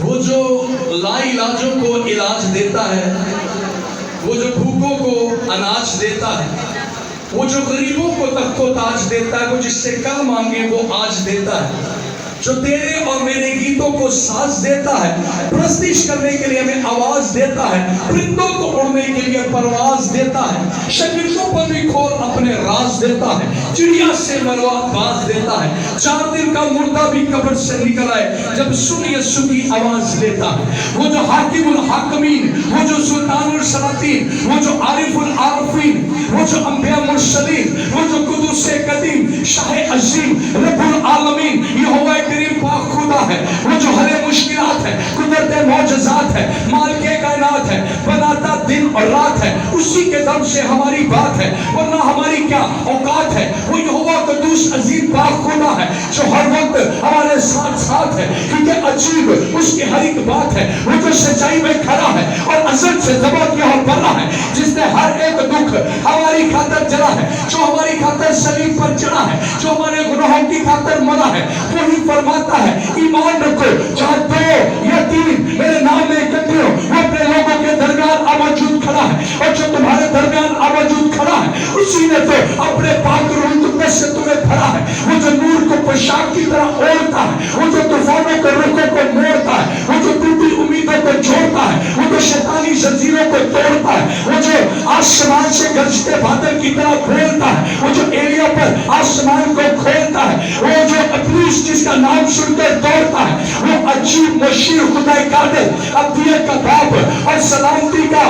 وہ جو لا علاجوں کو علاج دیتا ہے، وہ جو بھوکوں کو اناج دیتا ہے، وہ جو غریبوں کو تخت و تاج دیتا ہے، وہ جس سے کل مانگے وہ آج دیتا ہے، جو تیرے اور میرے گیتوں کو ساز دیتا ہے، پرستش کرنے کے لیے ہمیں آواز دیتا ہے، پرندوں کو اڑنے کے لیے پرواز دیتا ہے، شگردوں پر بھی کھول اپنے راز دیتا ہے، چڑیا سے مروا باز دیتا ہے، 4 دن کا مردہ بھی قبر سے نکل آئے جب سن یسوع کی آواز لیتا ہے، وہ جو حاکم الحاکمین، وہ جو سلطان السلاطین، وہ جو عارف العارفین، وہ جو انبیاء مرسلین، وہ جو قدوس قدیم شاہ عظیم رب العالمین یہوہ کریم پاک خدا ہے، وہ جو حل مشکلات ہے، قدرت معجزات ہے، مالک کائنات ہے، بناتا دن اور رات ہے، اسی کے دم سے ہماری بات ہے، ورنہ ہماری کیا اوقات ہے، وہ یہوہ قدوس عظیم پاک خدا ہے جو ہر وقت ہمارے ساتھ ساتھ ہے، کیونکہ عجیب اس کی ہر ایک بات ہے، وہ جو سچائی میں کھڑا ہے اور ازل سے ذبح کیا اور بنا ہے، جس نے ہر ایک دکھ ہماری خاطر جلا ہے، جو ہماری خاطر صلیب پر چڑھا ہے، جو ہمارے گناہوں کی خاطر مرا ہے، وہی فرماتا ہے ایمان رکھو، جہاں 2 یا 3 میرے نام میں اکٹھے ہو، وہ اپنے لوگوں کے درمیان موجود کھڑا ہے، اور جو تمہارے درمیان موجود کھڑا ہے اسی نے تو اپنے پاک روح القدس سے تمہیں بھرا ہے، وہ جو نور کو پوشاک کی طرح اوڑھتا ہے، وہ جو طوفانوں کے رخوں کو موڑتا ہے، وہ جو ٹوٹی امیدوں کو جوڑتا ہے، وہ جو شیطانی زنجیروں کو توڑتا ہے، وہ جو آسمان سے گرجتے بادل کی طرح بولتا ہے، وہ جو ایلیا پر آسمان کو کھولتا ہے، وہ جو ابلیس جس کا نام سن کر دوڑتا ہے، وہ عجیب مشیر خدا قادر ابدیت کا باپ اور سلامتی کا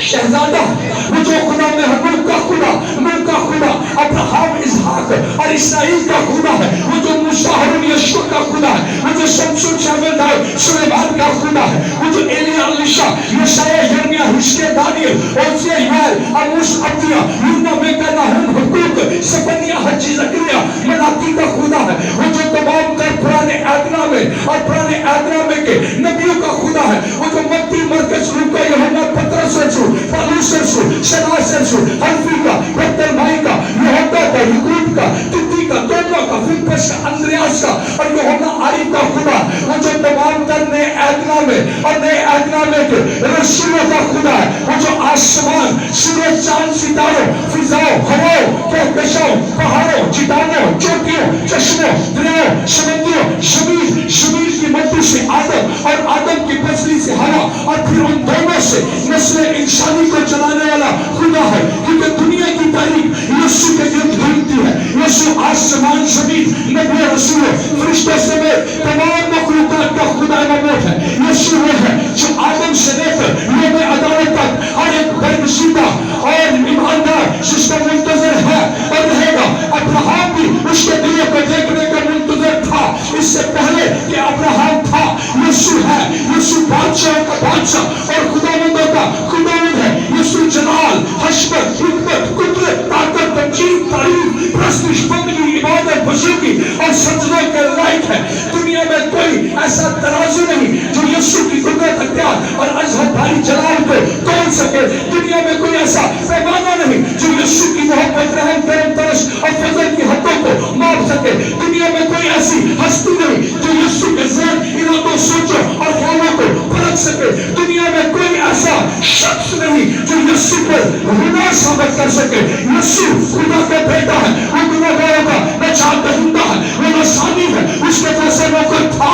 شہزادہ، وہ جو خدا میں ملک کا خدا، ملک کا خدا ابراہیم اسحاق اور اسرائیل کا خدا ہے، وہ جو موسیٰ ہارون یشوع کا خدا ہے، وہ جو شمشون شاول داؤد سلیمان کا خدا ہے، وہ جو ایلیا الیشا یشعیاہ یرمیا حزقیل دانیل اوزیہ یوئیل آموس عبدیہ یونا میکا نحوم حبقوق صفنیہ حجی زکریا ملاکی کا خدا ہے، وہ جو تمام تر پرانے عہد نامے اور پرانے عہد نامے کے نبیوں کا خدا ہے، وہ جو متی مرکز لوکا یوحنا پترس رسول پالوس رسول شناس رسول حلفی کا برتلمائی کا یہودا کا یعقوب کا تدی کا توما کا فلپس کا اندریاس کا اور یوحنا عارف کا خدا، وہ جو تمام تر نئے عہد نامے اور نئے عہد نامے کے رسولوں کا خدا ہے، وہ جو آسمان سورج چاند ستاروں فضاؤں ہواؤں کہکشاؤں پہاڑوں چٹانوں چوٹیوں چشموں دریاؤں سمندروں شمیر کی مٹی سے آدم اور آدم کی پسلی سے ہوا اور پھر ان دونوں سے نسل انسانی کو چلانے والا خدا ہے، کیونکہ دنیا کی تاریخ یسوع کے گرد گھومتی ہے، یسوع آسمان زمین نبی رسول فرشتوں سمیت تمام مخلوقات کا خدا نبوت ہے، یسوع وہ ہے جو آدم سے لے کر یوم عدالت تک ہر ایک برگزیدہ اور ایماندار جس کا منتظر ہے اور رہے گا۔ ابراہیم بھی اس کے دنیا کو دیکھنے کا منتظر تھا، اس سے پہلے کہ ابراہیم تھا یسوع ہے، یسوع بادشاہ کا بادشاہ اور خداوندوں کا خداوند ہے، یسوع جلال حشمت حکمت قدرت طاقت تنظیم تعریف پرستش بندگی عبادت بزرگی اور سجدے کے لائق ہے۔ دنیا میں کوئی ایسا ترازو نہیں جو یسوع کی قدرت اختیار اور عظمت بھاری جلال کو تول سکے، دنیا میں کوئی ایسا پیمانہ نہیں جو یسوع کی محبت رحم کرم ترس اور فضل کی حدوں کو ماپ سکے، دنیا میں کوئی ایسی ہستی نہیں جو یسوع کے ذہن ارادوں سوچوں اور خیالوں کو پرکھ سکے، دنیا میں کوئی ایسا شخص نہیں جو یسوع پر گناہ ثابت کر سکے۔ یسوع خدا کا بیٹا ہے، وہ گناہگاروں کا نجات دہندہ ہے، وہ نصانی ہے، اس کے جیسے نہ کوئی تھا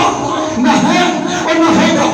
نہ ہے اور نہ ہوگا،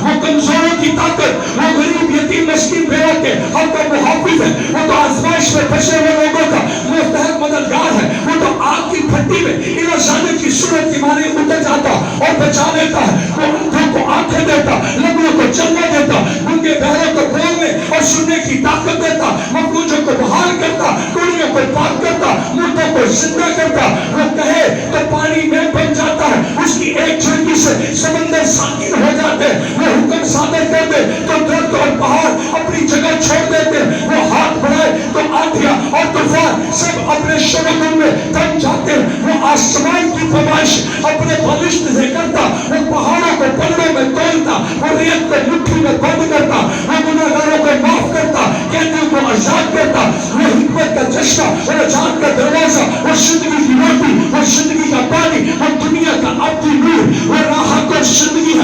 وہ کمزوروں کی طاقت، وہ غریب یتیم مسکین بیوہ کے حق کا محافظ ہے، وہ تو آزمائش میں پھنسے ہوئے لوگوں کا مستحق مددگار ہے، وہ تو آگ کی بھٹی میں الہی کی صورت کی مانے اتر جاتا اور بچا لیتا ہے، وہ اندھوں کو آنکھیں دیتا، لنگڑوں کو چلنے دیتا، گونگے بہروں کو بولنے اور سننے کی طاقت دیتا، مفلوجوں کو بحال کرتا، کوڑیوں کو پاک کرتا، مردوں کو زندہ کرتا، وہ کہے تو پانی میں بن جاتا ہے، اس کی ایک جھڑکی سے سمندر ساکن ہو جاتے ہیں، وہ حکم صادر کر دے تو درخت اور پہاڑ اپنی جگہ چھوڑ دیتے ہیں، وہ ہاتھ بڑھائے تو آندھیاں اور طوفان سب اپنے شبکوں میں تھم جاتے ہیں، وہ آسمان کی فرمائش اپنے بالشت سے کرتا، وہ پہاڑوں کو پلڑوں میں تولتا، وہ ریت کو مٹھی میں بند کرتا، وہ گناہگاروں کو معاف کرتا، قیدیوں کو آزاد کرتا، وہ حکمت کا چشمہ، وہ نجات کا دروازہ، وہ زندگی کی روٹی، وہ زندگی کا پانی، وہ دنیا کا ابدی نور، وہ راہ کو زندگی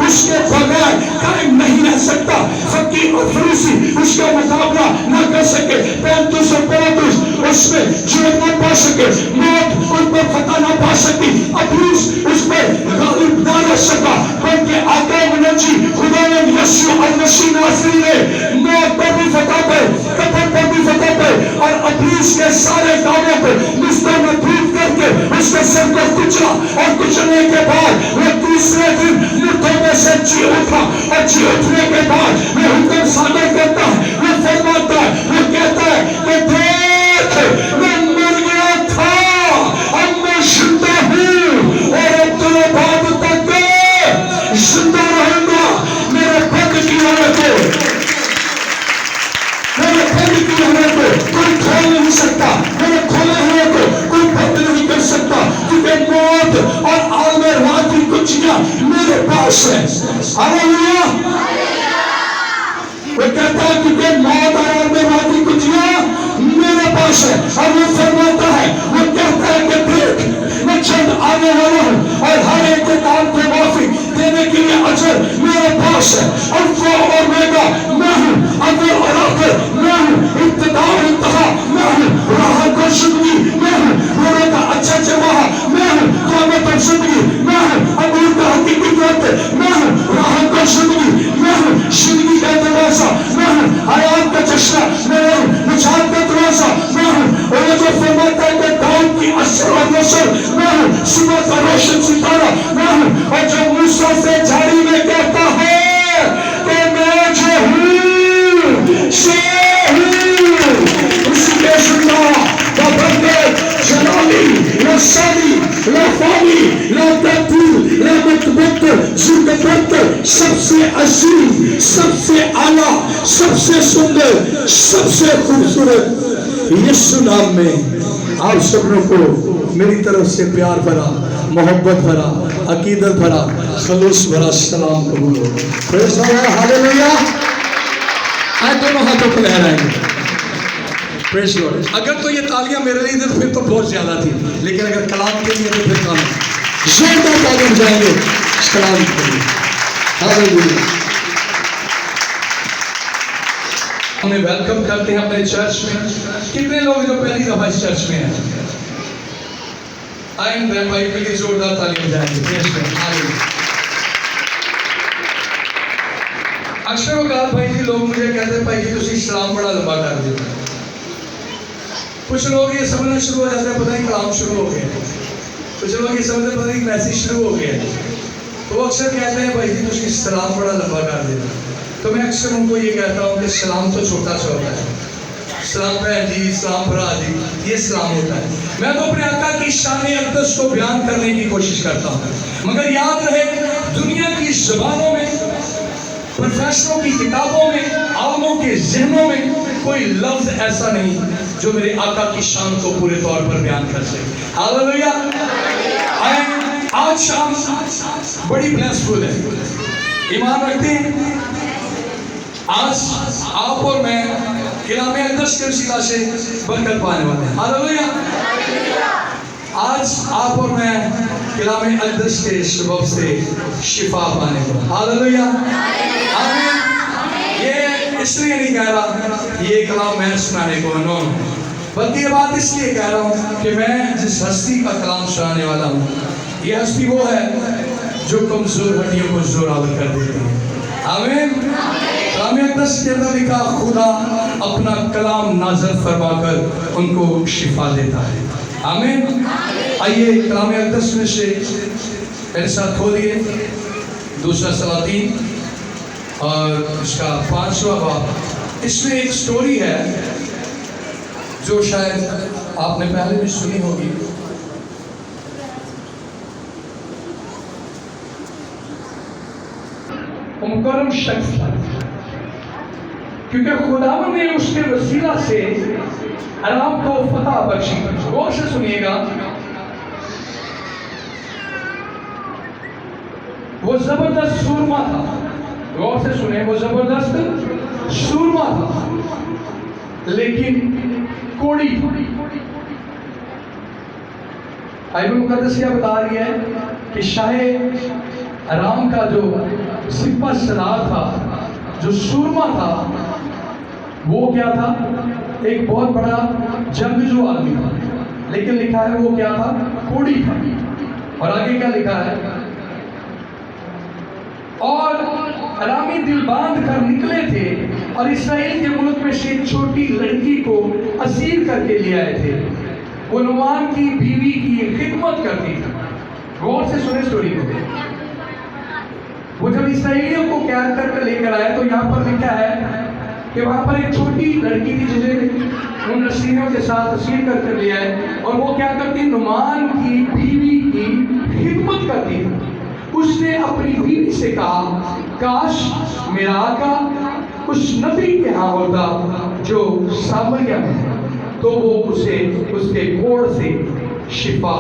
اس کے بغیر قائم نہیں رہ سکتا. فقیر اور فریسی اس کا مقابلہ نہ کر سکے. پینتوس اور پیلاطس اس میں جیت نہ پا سکے. موت ان پر فتح نہ پا سکی. ابلیس اس پر غالب نہ رہ سکا، بلکہ آقا منجی خداوند یسوع المسیح ناصری نے موت پر بھی فتح پائی، قبر پر بھی فتح پائی، اور ابلیس کے سارے دعووں کو مسترد کر کے اس کے سر کو کچلا، اور کچلنے کے بعد وہ تیسرے دن مردوں میں سے جی اٹھا، اور جی اٹھنے کے بعد وہ حکم صادر کرتا ہے، وہ فرماتا ہے، وہ کہتا ہے کہ دیکھ میں مر گیا تھا، اب میں زندہ ہوں اور اب تو بعد تک زندہ رہوں گا. میرے بند کی حالت کو، میرے بند کی حالت کو کوئی کھول نہیں سکتا، میرے کھولے ہوئے کو کوئی بند نہیں کر سکتا، کیونکہ موت اور عالم راہ کی کچیاں میرے پاس ہے. ہاللیلویا. وہ کہتا ہے کیونکہ موت اور عالم راہ کی کچیاں میرے پاس ہے. اور وہ فرماتا ہے، وہ کہتا ہے کہ دیکھ میں جلد آنے والا ہوں، اور ہر ایک کے کام کو موافق دینے کے لیے اجر میرے پاس ہے. الفا اور اومیگا میں ہوں، اول اور آخر میں ہوں، ابتدا اور انتہا میں ہوں، راہ کو زندگی میں ہوں، رونے کا اچھا جواہ میں ہوں، قیامت اور زندگی میں ہوں، عبور کا حقیقی وقت میں ہوں، راہ کو زندگی میں ہوں، زندگی کا دروازہ میں ہوں، حیات کا چشمہ میں ہوں، نجات کا دروازہ میں ہوں. اور یہ جو فرماتا ہے کہ داؤد کی اثر اور نسل میں ہوں، صبح کا روشن ستارہ میں ہوں. اور جو موسیٰ سے جاری میں کہتا ہے کہ میں جو ہوں سے ہوں، اسی کے زندہ بابندر جلالی لا ثانی لا فانی لا تبدیل لا متبت زندگت، سب سے عظیم، سب سے اعلیٰ، سب سے سندر، سب سے خوبصورت یسوع نام میں آپ سبوں کو میری طرف سے پیار بھرا، محبت بھرا، عقیدت بھرا، خلوص بھرا سلام قبول ہو. پریز دی لارڈ. ہاللیلویا. آج دونوں ہاتھوں کو لہرائیں گے. پریز دی لارڈ. اگر تو یہ تالیاں میرے لیے تھے تو پھر تو بہت زیادہ تھی، لیکن اگر کلام کے لیے تو پھر کام زوردار تالیاں بجائیں گے کلام کے لیے. ہاللیلویا. ہمیں ویلکم کرتے ہیں اپنے چرچ میں. کتنے لوگ جو پہلی دفعہ اس چرچ میں ہیں؟ آئیں بہن بھائی کے لیے زوردار تعلیم جائیں گے. اکثر اوقات بھائی جی لوگ مجھے کہتے ہیں بھائی جی تسی اسلام بڑا لمبا کر دیتے ہیں. کچھ لوگ یہ سمجھنا شروع ہو جاتے ہیں پتہ نہیں کلام شروع ہو گیا. کچھ لوگ یہ سمجھتے پتہ نہیں میسیج شروع ہو گیا. تو وہ اکثر کہتے ہیں بھائی جی تسی اسلام بڑا لمبا کر دیتے ہیں. تو میں اکثر ان کو یہ کہتا ہوں کہ سلام تو چھوٹا سا ہوتا ہے. سلام بہن جی، سلام بھرا جی، یہ سلام ہوتا ہے. میں تو اپنے آقا کی شان اقدس کو بیان کرنے کی کوشش کرتا ہوں، مگر یاد رہے دنیا کی زبانوں میں، پروفیسروں کی کتابوں میں، عالموں کے ذہنوں میں کوئی لفظ ایسا نہیں جو میرے آقا کی شان کو پورے طور پر بیان کر سکے. ہاللیلویا. آج شام بڑی بلیسفل ہے. ایمان رکھتے ہیں آج آپ اور میں کلام اقدس کے وسیلہ سے برکت پانے والے ہیں. ہاللیلویا. آج آپ اور میں کلام اقدس کے سبب سے شفا پانے والے. ہاللیلویا. آمین. یہ اس لیے نہیں کہہ رہا یہ کلام میں سنانے کو نو، بلکہ یہ بات اس لیے کہہ رہا ہوں کہ میں جس ہستی کا کلام سنانے والا ہوں، یہ ہستی وہ ہے جو کمزور ہڈیوں کو زوراور کر دیتی ہے. آمین. کلام اقدس کے اندر لکھا خدا اپنا کلام نازل فرما کر ان کو شفا دیتا ہے. آمین. آئیے کلام اقدس میں سے میرے ساتھ کھولیے دوسرا سلاطین اور اس کا 5واں باب. اس میں ایک سٹوری ہے جو شاید آپ نے پہلے بھی سنی ہوگی. مکرم شخص تھا کیونکہ خداوند نے اس کے وسیلہ سے عرب کو فتح بخشی. غور سے سنیے گا. وہ زبردست سورما تھا. غور سے سنیں، وہ زبردست سورما تھا لیکن کوڑی. بائبل مقدس کیا بتا رہی ہے کہ شاہ ارام کا جو सिपा सलार था, जो सुरमा था, वो क्या था? एक बहुत बड़ा जंगजू आदमी था, लेकिन लिखा है वो क्या था? कोड़ी था। और आगे क्या लिखा है? और अरामी दिल बांध कर निकले थे और इसराइल के मुल्क में से एक छोटी लड़की को असीर करके ले आए थे। वो नुमान की बीवी की खिदमत करती थी। गौर से सुने स्टोरी को। वो जब इसराइलियों को कैद करके लेकर आए तो यहाँ पर लिखा है कि वहाँ पर एक छोटी लड़की थी जिसे उन रस्सियों के साथ असीर करके ले आए, और वो क्या करती? नुमान की बीवी की खिदमत करती थी। उसने अपनी बीवी से कहा, काश मेरा आका उस नबी के यहाँ होता जो सामरिया में है, तो वो उसे उसके कोड़ से शिफा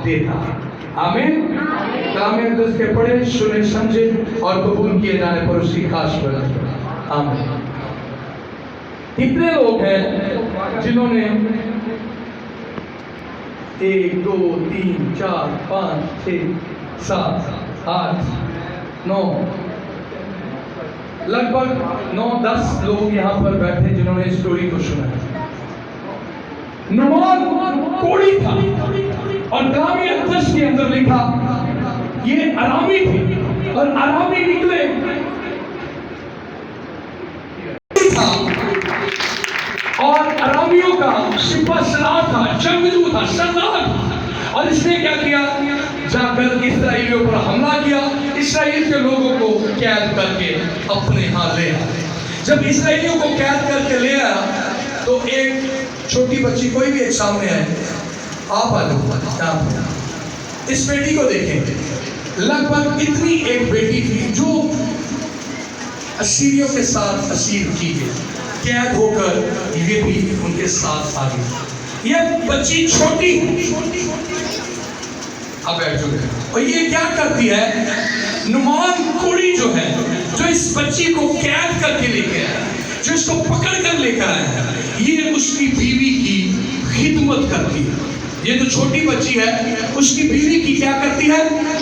देता। आमीन। कलाम अक़दस के पढ़े, सुने, समझे और कबूल किए जाने पर उसकी खास बरकत। आमीन। कितने लोग हैं जिन्होंने 1 2 3 4 5 6 7 8 9 लगभग 9-10 लोग यहाँ पर बैठे जिन्होंने इस स्टोरी को सुना है। नुमान कोड़ी था और कलाम अक़दस के अंदर लिखा ये अरामी थे और अरामी निकले था, और अरामियों का सिपा सलार था, जंगजू था, सरदार था। और इसने क्या किया? जाकर इसराइलियों पर हमला किया, इसराइल के लोगों को कैद करके अपने यहाँ ले आया। जब इसराइलियों को कैद करके ले आया तो एक छोटी बच्ची, कोई भी एक सामने आए, आप आ जाओ, इस बेटी को देखें। लगभग इतनी एक बेटी थी जो असीरियों के साथ असीर की गई, कैद होकर ये भी उनके साथ आ गई। ये बच्ची छोटी, अब बैठ चुके, और ये क्या करती है? नुमान कोड़ी जो है, जो इस बच्ची को कैद करके लेके आया, जो इसको पकड़ कर लेकर आया, ये उसकी बीवी की खिदमत करती है। ये जो छोटी बच्ची है उसकी बीवी की क्या करती है?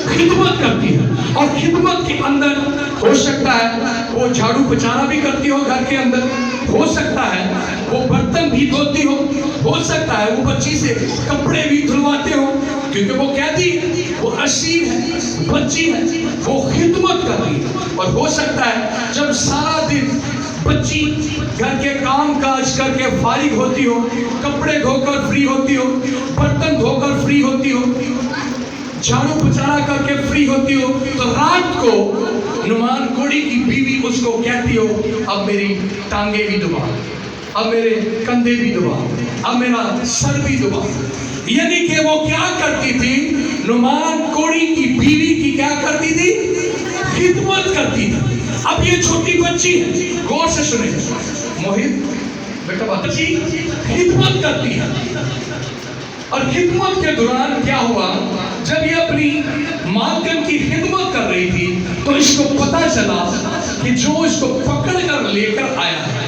खिदमत करती है। और खिदमत के अंदर हो सकता है वो झाड़ू पोछा भी करती हो घर के अंदर, हो सकता है वो बर्तन भी धोती हो सकता है वो बच्ची से कपड़े भी धुलवाते हो, क्योंकि वो कैदी, वो असीर है, बच्ची है, वो खिदमत कर रही है। और हो सकता है जब सारा दिन बच्ची घर के काम काज करके फारिग होती हो, कपड़े धोकर फ्री होती हो, बर्तन धोकर फ्री होती हो, झाड़ू पोछा करके फ्री होती हो, तो रात को नुमान कोड़ी की बीवी उसको कहती हो, अब मेरी टांगे भी दबा, अब मेरे कंधे भी दबा, अब मेरा सर भी दबा। यानी कि वो क्या करती थी? नुमान कोड़ी की बीवी की क्या करती थी? खिदमत करती थी। अब ये छोटी बच्ची है, गौर से सुने मोहित बेटा, बच्ची खिदमत करती है। और खिदमत के दौरान क्या हुआ? जब ये अपनी मालकिन की खिदमत कर रही थी तो इसको पता चला कि जो इसको पकड़ कर लेकर आया है,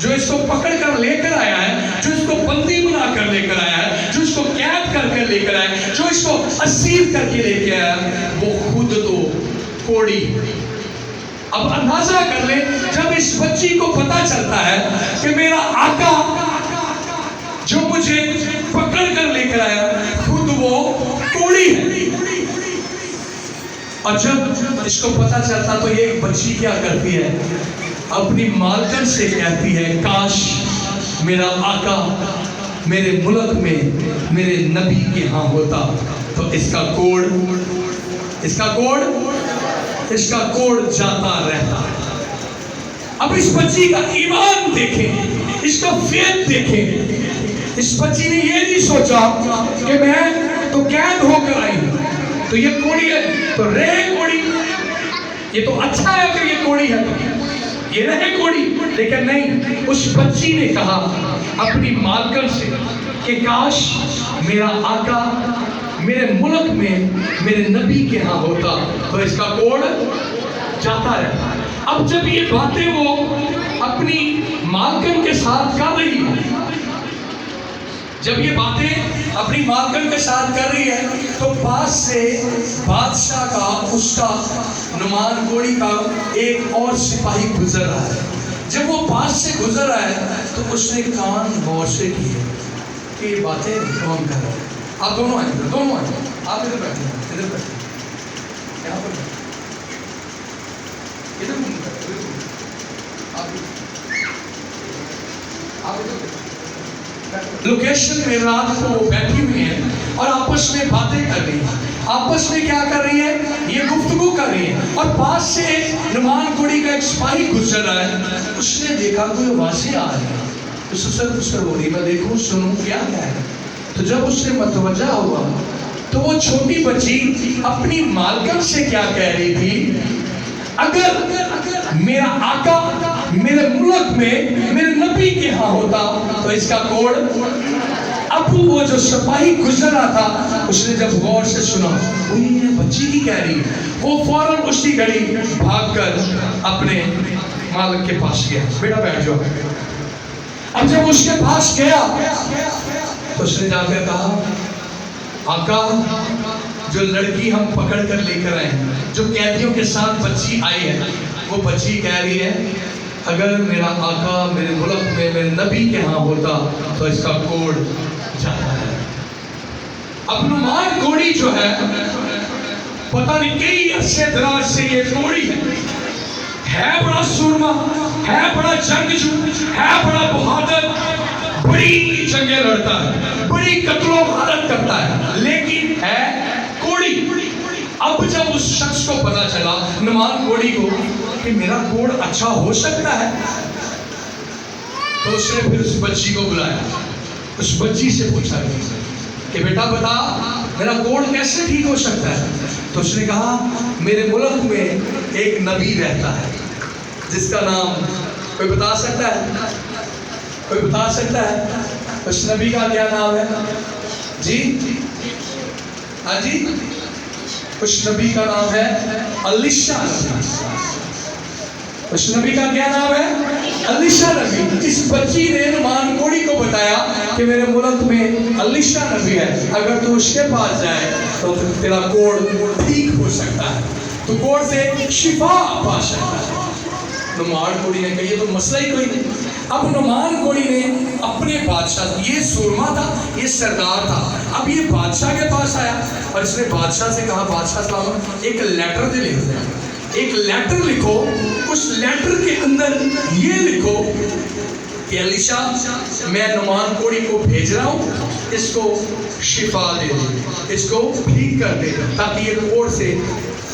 जो इसको पकड़ कर लेकर आया है, जो इसको बंदी बना कर लेकर आया है, जो इसको कैद करके लेकर आया है, जो इसको असीर करके लेके आया, वो खुद तो कोड़ी। अब अंदाजा कर ले, जब इस बच्ची को पता चलता है कि मेरा आका जो मुझे पकड़ कर लेकर आया खुद वो कोड़ी है, और जब इसको पता चलता तो ये बच्ची क्या करती है? अपनी मालकन से कहती है, काश मेरा आका मेरे मुल्क में मेरे नबी के यहाँ होता तो इसका कोड जाता रहता। अब इस बच्ची का ईमान देखें, इसका फेथ देखें। इस बच्ची ने ये नहीं सोचा कि मैं तो कैद होकर आई तो ये कोड़ी है तो रहे कोड़ी, ये तो अच्छा है कि ये कोड़ी है तो ये रहे कोड़ी। लेकिन नहीं, उस बच्ची ने कहा अपनी मालकन से कि काश मेरा आका मेरे मुल्क में मेरे नबी के यहाँ होता तो इसका कोड जाता रहता। अब जब ये बातें वो अपनी मालकन के साथ कर रही है جب یہ باتیں اپنی مالکن کے ساتھ کر رہی ہے تو پاس سے بادشاہ کا اس کا نعمان کوڑی کا ایک اور سپاہی گزر رہا ہے. جب وہ پاس سے گزر رہا ہے تو اس نے کان غور سے کیے کہ یہ باتیں کون کر رہا ہے. آپ دونوں آئیں گے، دونوں آئیں گے، آپ ادھر بیٹھیں، ادھر بیٹھیں، یہاں پر بیٹھیں، ادھر بیٹھیں، آپ ادھر بیٹھیں. لوکیشن میں رات کو وہ بیٹھی ہوئی ہیں اور آپس میں باتیں کر رہی ہیں. آپس میں کیا کر رہی ہے؟ یہ گفتگو کر رہی ہے. اور پاس سے نعمان کوڑی کا ایک سپاہی گزر رہا ہے. اس نے دیکھا کوئی آوازیں آ رہی ہیں. اس سے بولی میں دیکھوں سنوں کیا ہے. تو جب اس سے متوجہ ہوا تو وہ چھوٹی بچی اپنی مالکن سے کیا کہہ رہی تھی؟ اگر میرا آقا میرے ملک میں میرے نبی کے ہاں ہوتا تو اس کا کوڑ. اب وہ جو سپاہی گزر رہا تھا اس نے جب غور سے سنا وہ یہ بچی کی کہہ رہی ہے، وہ فوراً اسی گھڑی بھاگ کر اپنے مالک کے پاس گیا. بیٹا بیٹھ جاؤ. اب جب اس کے پاس گیا تو اس نے جا کر کہا آقا جو لڑکی ہم پکڑ کر لے کر آئے ہیں، جو قیدیوں کے ساتھ بچی آئی ہے، وہ بچی کہہ رہی ہے اگر میرا آقا میرے ملک میں میرے نبی کے ہاں ہوتا تو اس کا کوڑ جاتا ہے. اب نعمان کوڑی جو ہے پتہ نہیں کئی عرصے دراز سے یہ کوڑی ہے بڑا سورما، ہے بڑا جنگجو، ہے بڑا بہادر، بڑی جنگیں لڑتا ہے، بڑی قتل و غارت کرتا ہے، لیکن ہے کوڑی. اب جب اس شخص کو پتا چلا نعمان کوڑی کو کہ میرا کوڑ اچھا ہو سکتا ہے تو اس نے پھر اس بچی کو بلایا. اس بچی سے پوچھا کہ بیٹا بتا میرا کوڑ کیسے ٹھیک ہو سکتا ہے. تو اس نے کہا میرے ملک میں ایک نبی رہتا ہے جس کا نام کوئی بتا سکتا ہے؟ کوئی بتا سکتا ہے اس نبی کا کیا نام ہے؟ جی ہاں جی، اس نبی کا نام ہے الیشا نبی. اس نبی کا کیا نام ہے؟ الیشا نبی. اس بچی نے نعمان کوڑی کو بتایا کہ میرے ملک میں الیشا نبی ہے، اگر تو اس کے پاس جائے تو تیرا کوڑ ٹھیک ہو سکتا ہے، تو کوڑ سے شفا پا سکتا ہے. نعمان کوڑی نے کہا یہ تو مسئلہ ہی کوئی نہیں. اب نعمان کوڑی نے اپنے بادشاہ، یہ سورما تھا، یہ سردار تھا، اب یہ بادشاہ کے پاس آیا اور اس نے بادشاہ سے کہا بادشاہ صاحب ایک لیٹر دے لکھو، ایک لیٹر لکھو، اس لیٹر کے اندر یہ لکھو کہ الیشا میں نعمان کوڑی کو بھیج رہا ہوں، اس کو شفا دے دے، اس کو ٹھیک کر دے تاکہ یہ کوڑ سے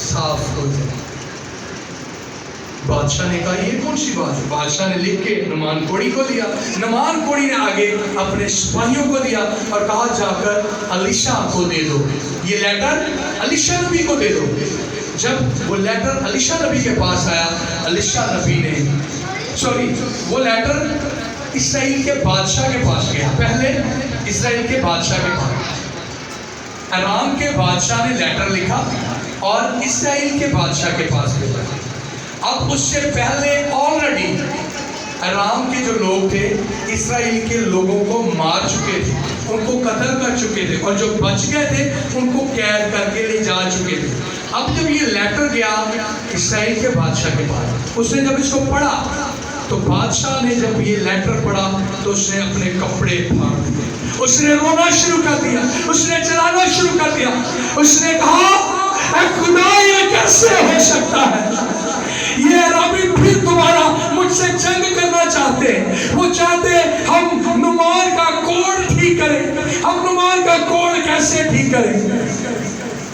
صاف ہو جائے. بادشاہ نے کہا یہ کون سی بات ہے؟ بادشاہ نے لکھ کے نعمان کوڑی کو دیا. نعمان کوڑی نے آگے اپنے سپاہیوں کو دیا اور کہا جا کر الیشا کو دے دو، یہ لیٹر الیشا نبی کو دے دو. جب وہ لیٹر الیشا نبی کے پاس آیا، الیشا نبی نے وہ لیٹر اسرائیل کے بادشاہ کے پاس گیا. پہلے اسرائیل کے بادشاہ کے پاس، ارام کے بادشاہ نے لیٹر لکھا اور اسرائیل کے بادشاہ کے پاس گیا. اب اس سے پہلے آلریڈی ارام کے جو لوگ تھے اسرائیل کے لوگوں کو مار چکے تھے، ان کو قتل کر چکے تھے، اور جو بچ گئے تھے ان کو قید کر کے لے جا چکے تھے. اب جب یہ لیٹر گیا اسرائیل کے بادشاہ کے پاس، اس نے جب اس کو پڑھا تو بادشاہ نے جب یہ لیٹر پڑھا تو اس نے اپنے کپڑے پھاڑ دیے، اس نے رونا شروع کر دیا، اس نے چلانا شروع کر دیا. اس نے کہا اے خدا یہ کیسے ہو سکتا ہے؟ یہ عربی پھر دوبارہ مجھ سے جنگ کرنا چاہتے ہیں. وہ چاہتے ہم نعمان کا کوڑ ٹھیک کریں. ہم نعمان کا کوڑ کیسے ٹھیک کریں؟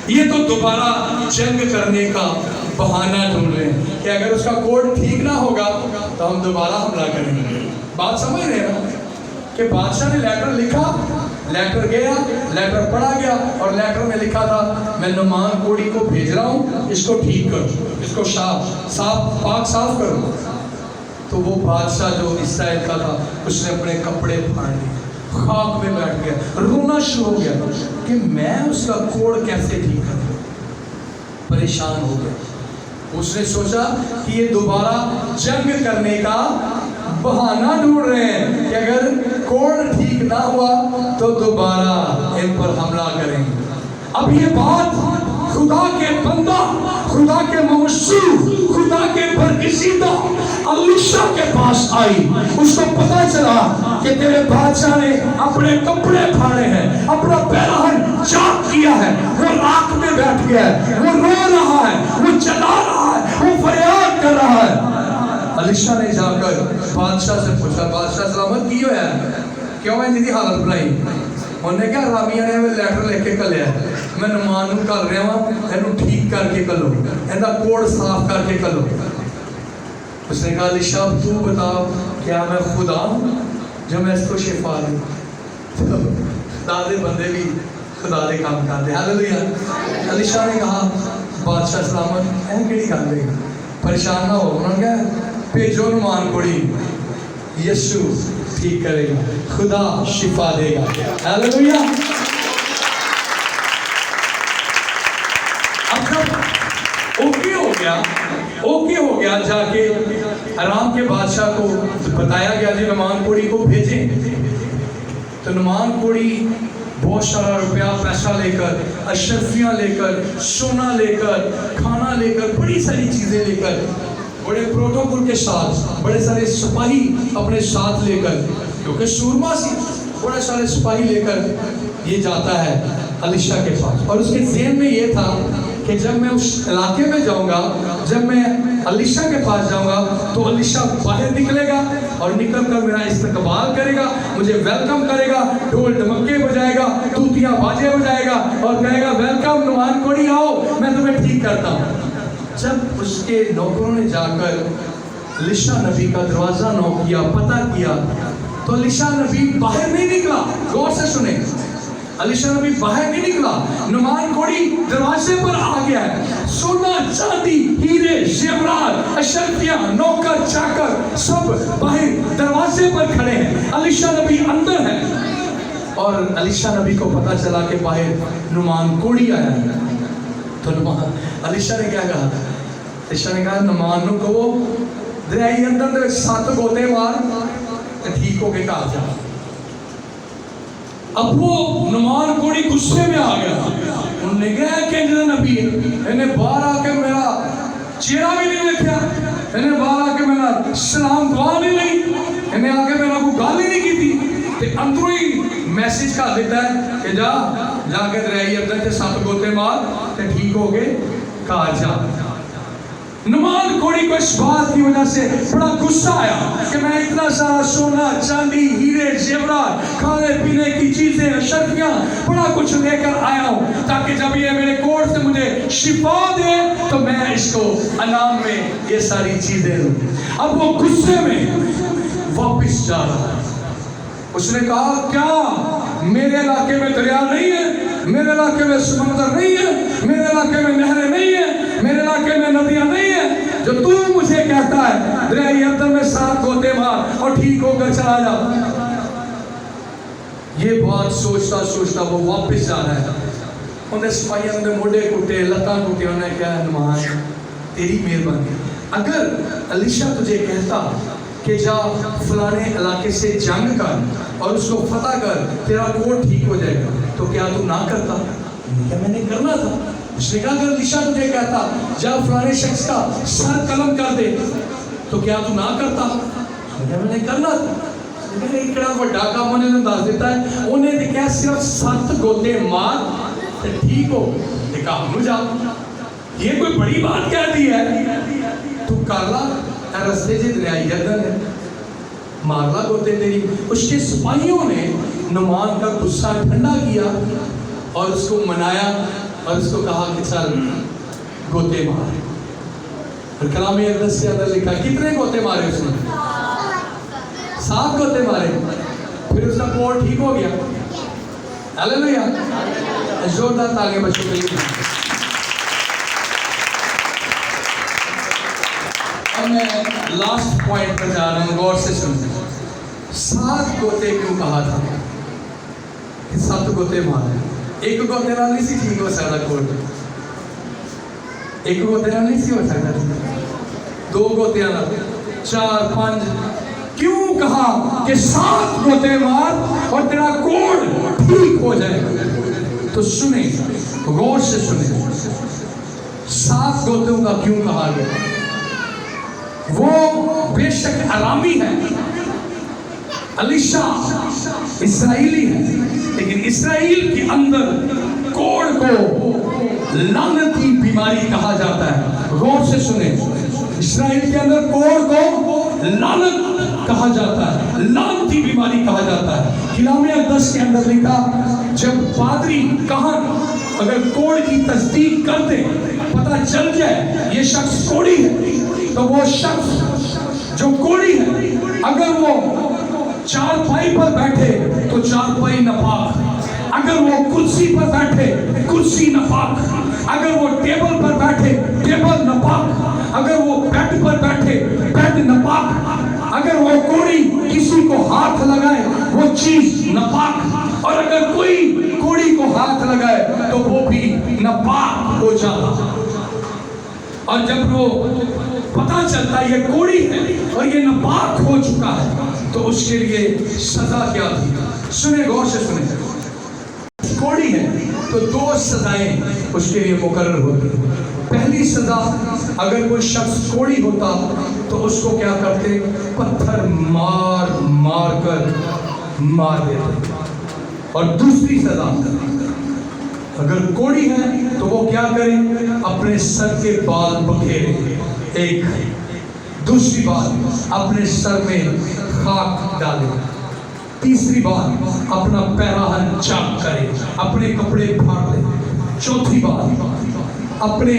یہ تو دوبارہ جنگ کرنے کا بہانہ ڈھونڈ رہے ہیں کہ اگر اس کا کوڑ ٹھیک نہ ہوگا تو ہم دوبارہ حملہ کریں گے. بات سمجھ رہے ہیں نا کہ بادشاہ نے لیٹر لکھا، لیٹر گیا، لیٹر پڑھا گیا اور لیٹر میں لکھا تھا میں نعمان کوڑی کو بھیج رہا ہوں، اس کو ٹھیک کرو، اس کو صاف کرو. تو وہ بادشاہ جو اسرائیل کا تھا اس نے اپنے کپڑے پھاڑ لیے، خاک میں بیٹھ گیا، رونا شروع ہو گیا کہ میں اس کا کوڑ کیسے ٹھیک کروں. پریشان ہو گیا. اس نے سوچا کہ یہ دوبارہ جنگ کرنے کا बहाना ढूंढ रहे हैं कि अगर कोड ठीक ना हुआ तो दोबारा इन पर हमला करेंगे। अब ये बात खुदा के बंदा, खुदा के मवसूल, खुदा के बरकसीदा अलीशा के पास आई। उसको पता चला कि तेरे बादशाह ने अपने कपड़े फाड़े हैं, अपना पहलहन चाक किया है, वो राख में बैठ गया है, वो रो रहा है, वो चिल्ला रहा है, वो फरियाद कर रहा है। अलीशा ने जाकर बादशाह से पूछा, बादशाह सलामत की है, क्यों है जिंदी हालत बनाई? उन्हें क्या रामिया ने लैटर लिख के कलिया, मैं नमान नूं कर रहा वां, इहनूं ठीक करके कलो, इहदा कोड साफ करके कलो। उसने कहा अलीशा तू बता क्या मैं खुदा हूं जो मैं इसको शिफा दूं? तो खुदा दे बंदे भी खुदा दे काम करते। हालेलुया। अलीशा ने कहा बादशाह सलामत, ऐ केड़ी गल है, परेशान ना हो। उन्होंने कहा भेजो नमान कोड़ी, यीशु ठीक करेगा, खुदा शिफा देगा। हालेलुया। अब जब ओके हो गया जाके आराम के बादशाह को बताया गया जी नमान कोड़ी को भेजें, तो नमान कोड़ी बहुत सारा रुपया पैसा लेकर, अशरफियाँ लेकर, सोना लेकर, खाना लेकर, बड़ी सारी चीज़ें लेकर, बड़े प्रोटोकॉल के साथ, बड़े सारे सिपाही अपने साथ लेकर, क्योंकि सूरमा सी, बड़े सारे सिपाही लेकर ये जाता है अलीशा के पास। और उसके ज़हन में ये था कि जब मैं उस इलाके में जाऊंगा, जब मैं अलीशा के पास जाऊंगा तो अलीशा बाहर निकलेगा और निकल कर मेरा इस्तकबाल करेगा, मुझे वेलकम करेगा, ढोल ढमक्के बजाएगा, तूतियाँ बाजे बजाएगा और कहेगा वेलकम नुमान कोड़ी आओ, मैं तुम्हें ठीक करता हूँ। जब उसके नौकरों ने जाकर अलीशा नबी का दरवाज़ा नॉक किया, पता किया, तो अलीशा नबी बाहर नहीं निकला। गौर से सुने, अलीशा नबी बाहर नहीं निकला, नुमान कोड़ी दरवाजे पर आ गया है। सोना चांदी हीरे जेवरात अशरफियां नौकर चाकर सब बाहर दरवाजे पर खड़े हैं, अलीशा नबी अंदर है। और अलीशा नबी को पता चला कि बाहर नुमान कोड़ी आया है। तो नुमान अलीशा ने क्या कहा? अलीशा ने कहा नुमान नूं कहो दरियाई अंदर दे 7 गोते मार ते ठीक हो के घर जा। अब वो नुमान कोड़ी गुस्से में आ गया, उन्होंने कहा कि नबी इन्हें बाहर आके मेरा चेहरा भी नहीं देखा, इन्हें बाहर आके मेरा सलाम दुआ नहीं ली, इन्हें आके मेरा कोई गल ही नहीं की थी, ते अंदरों ही मैसेज कर देता है कि जा जाके दरियाई अंदर से 7 गोते मार ते ठीक हो गए घर जा। नुमान कोड़ी को इस बात की वजह से बड़ा गुस्सा आया कि मैं इतना सारा सोना चांदी हीरे जेवरात खाने पीने की चीजें अशरफियां बड़ा कुछ लेकर आया हूँ ताकि जब ये मेरे कोर्ट से मुझे शिफा दे तो मैं इसको अनाम में ये सारी चीजें दूँ। अब वो गुस्से में वापिस जा रहा है। उसने कहा क्या मेरे इलाके में दरिया नहीं है, मेरे इलाके में समंदर नहीं है, मेरे इलाके में नहरें नहीं है, मेरे इलाके में नदियां नहीं है जो तू मुझे कहता है दरिया अंदर में 7 गोते मार और ठीक होकर चला जा। ये बात सोचता सोचता वो वापस जा रहा है। उन्हें सिपाहियों ने मोड़े कुटे लत्ता कुटे, उन्हें क्या नुमान तेरी मेहरबानी, अगर अलीशा तुझे कहता कि जा फलाने इलाके से जंग कर और उसको फतह कर तेरा कोट ठीक हो जाएगा, तो क्या तू ना करता? क्या मैंने करना था। उसने कहा अगर अलीशा तुझे कहता जा फलाने शख्स का सर कलम कर दे तो क्या तू ना करता? क्या मैंने करना था। इकड़ा वड्डा काम उन्हें दस देता है, उन्हें तो क्या सिर्फ 7 गोते मार तो ठीक हो ते काम जा। ये कोई बड़ी बात कह दी है? तू कर ला रस्ते से दरियाई जर्दन है, मारला गोते तेरी। उसके सिपाहियों ने नुमान का गुस्सा ठंडा किया और उसको मनाया और उसको कहा कि चल गोते मार। और कलाम अक़दस के अंदर लिखा कितने गोते मारे उसने? 7 गोते मारे, फिर उसका कोट ठीक हो गया। हालेलुया, जोरदार तालियां बच्चों के लिए। अब मैं लास्ट पॉइंट पर जा रहा हूँ, गौर से सुनो। 7 गोते क्यों कहा था? 7 गोते मारे, एक गोते नाल नहीं सी ठीक हो सकता कोट, एक गोते नाल नहीं सी हो सकता, 2 गोतियां नाल 4 5 क्यों कहा कि 7 गोते मार और तेरा कोढ़ ठीक हो जाएगा? तो सुने, गौर से सुने, 7 गोतों का क्यों कहा गया? वो बेशक अरामी है, अलीशा इस्राएली है, लेकिन इस्राएल के अंदर कोढ़ को लानती बीमारी कहा जाता है। गौर से सुने, इस्राएल के अंदर कोढ़ को लानत कहा जाता है, लानती बीमारी कहा जाता है। किलामे 10 के अंदर लिखा, जब पादरी कहन अगर कोढ़ की तस्दीक कर दे, पता चल जाए ये शख्स कोढ़ी है, तो वो शख्स जो कोढ़ी है, अगर वो चारपाई पर बैठे तो चारपाई नापाक, अगर वो कुर्सी पर बैठे कुर्सी नापाक, अगर वो टेबल पर बैठे टेबल नापाक, अगर वो बेड पर बैठे बेड नापाक, अगर वो कोढ़ी किसी को हाथ लगाए वो चीज नापाक, और अगर कोई कोढ़ी को हाथ लगाए तो वो भी नापाक हो जाता। और जब वो पता चलता है ये कोढ़ी है और ये नापाक हो चुका है, तो उसके लिए सजा क्या थी? सुने, गौर से सुने, कोढ़ी है तो 2 सजाएं उसके लिए मुकर्रर होती। पहली सजा, अगर कोई शख्स कोढ़ी होता तो उसको क्या करते? पत्थर मार मार कर मार देते। और दूसरी सजा, अगर कोढ़ी है तो वो क्या करे? अपने सर के बाल बखेरे, एक। दूसरी बात, अपने सर में खाक डाले। तीसरी बात, अपना पैराहन चाक करे, अपने कपड़े फाड़ ले। चौथी बात, अपने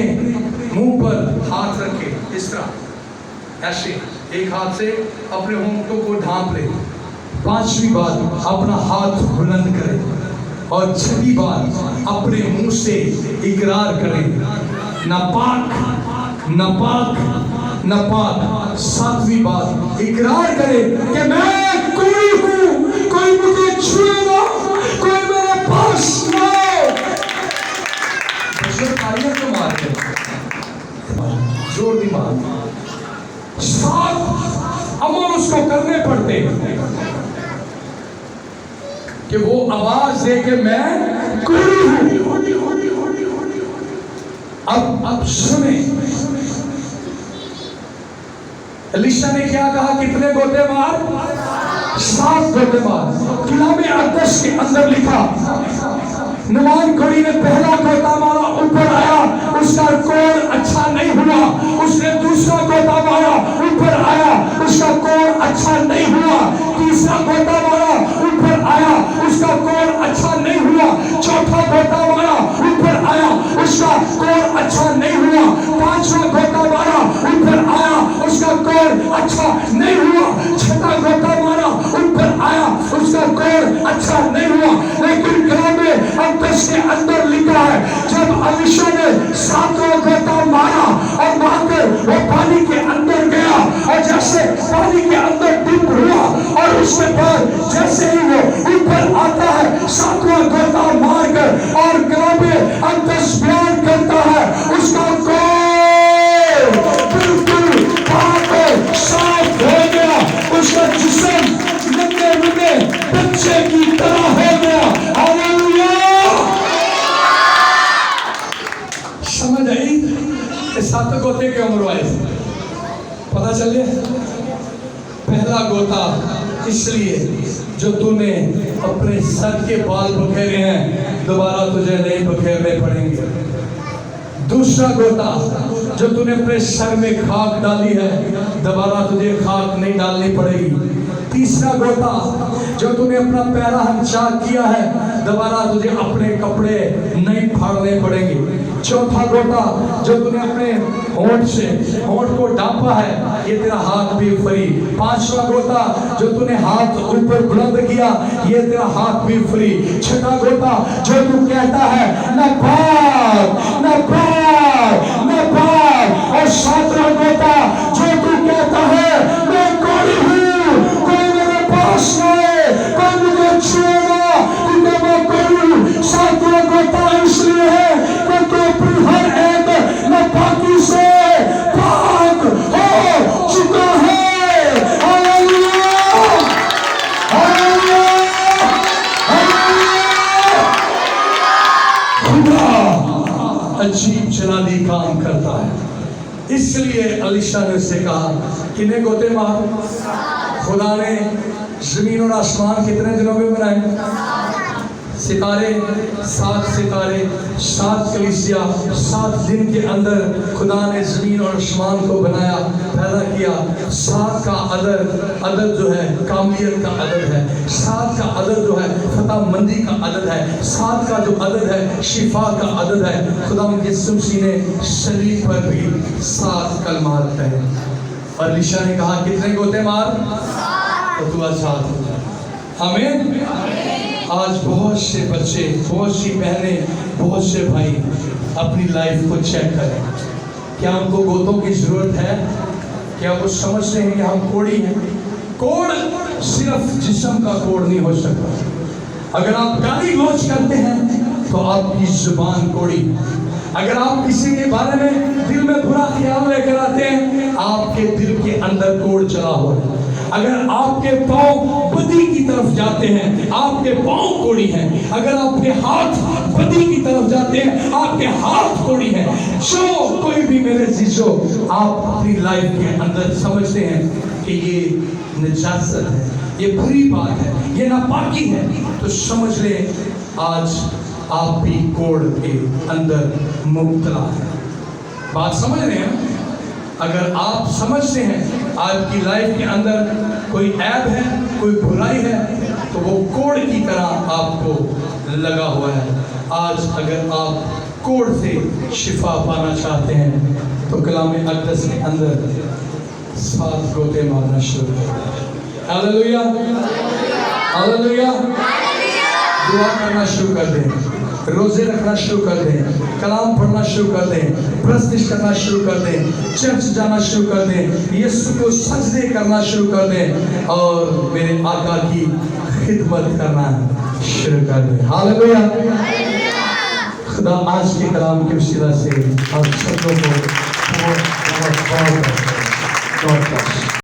मुंह पर हाथ रखे, इस तरह ऐसे एक हाथ से अपने होंठों को ढांप ले। पांचवी बात, अपना हाथ बुलंद करे। और छठी बात, अपने मुंह से इकरार करे, नापाक नापाक नापाक। सातवीं बात, इकरार करे कि मैं कोई हूं, कोई मुझे छुएगा, कोई मेरे पास ना आए। तालियां तो मारते, जोर दी मार। 7 अमल उसको करने पड़ते कि वो आवाज दे के मैं कोई हूं। अब सुने, एलीशा ने क्या कहा? कितने गोते मार? 7 गोते मार। किलामे 10 के अंदर लिखा, नुमान कोढ़ी ने पहला गोता मारा, ऊपर आया, उसका कोढ़ अच्छा नहीं हुआ। उसने दूसरा गोता मारा, ऊपर आया, उसका कोढ़ अच्छा नहीं हुआ। तीसरा गोता मारा, ऊपर आया, उसका कोढ़ अच्छा नहीं हुआ। चौथा गोता मारा, ऊपर आया, उसका कोढ़ अच्छा नहीं हुआ। पांचवा गोता मारा, ऊपर आया, उसका कोढ़ अच्छा नहीं हुआ। छठा गोता मारा, ऊपर आया, उसका कोढ़ अच्छा नहीं हुआ। लेकिन किलामे 10 के अंदर लिखा है, जब एलीशा ने 7वां गोता मारा और मारकर वो पानी के अंदर गया, और जैसे पानी के अंदर डिप हुआ और उसके बाद जैसे ही वो ऊपर आता है 7वां गोता मारकर, और किलामे 10 बयान करता है, उसका कोढ़ बिल्कुल पाक और साफ हो गया। उसका जिस्म नन्हे मुन्ने बच्चे की तरह हो गया। हालेलुया! समझ आई? 7 गोते के उम्र वाले पता चल गया। पहला गोता इसलिए जो तूने अपने सर के बाल बखेरे हैं, दोबारा तुझे नहीं बखेरने पड़ेंगे। दूसरा गोता, जो तूने अपने सर में खाक डाली है, दोबारा तुझे खाक नहीं डालनी पड़ेगी। तीसरा गोता, जो तूने अपना पैराहन चाक किया है, दोबारा तुझे अपने कपड़े नहीं फाड़ने पड़ेंगे। चौथा गोता, जो तूने अपने होंठ से होंठ को ढांपा है, ये तेरा हाथ भी फ्री। पांचवा गोता, जो तूने हाथ ऊपर बुलंद किया, ये तेरा हाथ भी फ्री। छठा गोता, जो तू कहता है नापाक नापाक नापाक। और 7वां गोता, जो तू कहता है मैं कोढ़ी हूं, कोई मेरे पास ना आए, कोई मुझे छुएगा, क्योंकि मैं कोढ़ी हूं। 7वां गोता इसलिए है कि तू अपनी हर एक नापाकी से पाक हो चुका है। हालेलुया! इसलिए अलीशा ने उससे कहा कितने गोते मार। खुदा ने जमीन और आसमान कितने दिनों में बनाए? सितारे, 7 सितारे, 7 कलीसिया, 7 दिन के अंदर खुदा ने जमीन और आसमान को बनाया, पैदा किया। 7 का अदद जो है कामिलियत का अदद है। 7 का अदद जो है फतहमंदी का अदद है। 7 का जो अदद है शिफा का अदद है। खुदा यीशु मसीह ने शरीर पर भी 7 कलमात कहे। और अलीशा ने कहा कितने गोते मार? तो तू आजाद हो जा। आमीन। आज बहुत से बच्चे, बहुत सी बहनें, बहुत से भाई अपनी लाइफ को चेक करें। क्या हमको गोतों की जरूरत है? क्या वो समझते हैं कि हम कोड़ी हैं? कोड़ सिर्फ जिस्म का कोड़ नहीं हो सकता। अगर आप गाली गलौज करते हैं तो आपकी जुबान कोड़ी। अगर आप किसी के बारे में दिल में बुरा ख्याल लेकर आते हैं, आपके दिल के अंदर कोड़ चला हुआ है। अगर आपके पांव बदी की तरफ जाते हैं, आपके पांव कोड़ी हैं। अगर आपके हाथ बदी की तरफ जाते हैं, आपके हाथ कोड़ी हैं। जो कोई भी मेरे जीजो आप अपनी लाइफ के अंदर समझते हैं कि ये निजात है, ये बुरी बात है, ये नापाकी है, तो समझ ले आज आप भी कोड़ के अंदर मुब्तला है। बात समझ रहे हैं? अगर आप समझते हैं आपकी लाइफ के अंदर कोई ऐब है, कोई बुराई है, तो वो कोड़ की तरह आपको लगा हुआ है। आज अगर आप कोड़ से शिफा पाना चाहते हैं तो कलाम अक़दस के अंदर 7 गोते मारना शुरू करें। Hallelujah, hallelujah. दुआ करना शुरू कर दें, रोजे रखना शुरू कर दें, कलाम पढ़ना शुरू कर दें, प्रस्तुत करना शुरू कर दें, चर्च जाना शुरू कर दें, यीशु को सजदे करना शुरू कर दें और मेरे आका की खिदमत करना शुरू कर दें। हालेलुया। खुदा आज के कलाम के वसीला से आप सब लोगों को बहुत बहुत